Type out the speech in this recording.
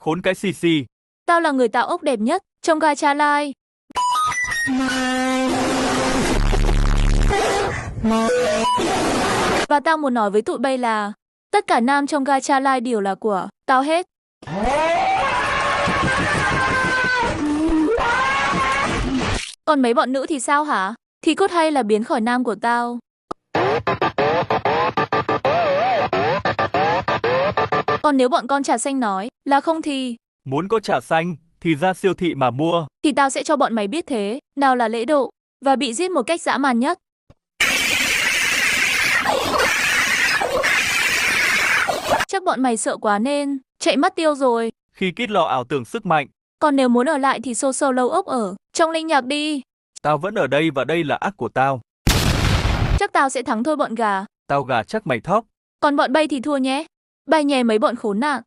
khốn cái xì xì. Tao là người tạo ốc đẹp nhất trong gacha live. Và tao muốn nói với tụi bay là tất cả nam trong gacha live đều là của tao hết. Còn mấy bọn nữ thì sao hả? Thì cốt hay là biến khỏi nam của tao. Còn nếu bọn con trà xanh nói là không thì Muốn có trà xanh thì ra siêu thị mà mua. thì tao sẽ cho bọn mày biết thế nào là lễ độ và bị giết một cách dã man nhất. Chắc bọn mày sợ quá nên chạy mất tiêu rồi. Khi kít lọ ảo tưởng sức mạnh, Còn nếu muốn ở lại thì solo ốc ở trong linh nhạc đi. tao vẫn ở đây và đây là ác của tao. Chắc tao sẽ thắng thôi bọn gà. Tao gà chắc mày thóc. Còn bọn bay thì thua nhé. Bay nhè mấy bọn khốn nạn.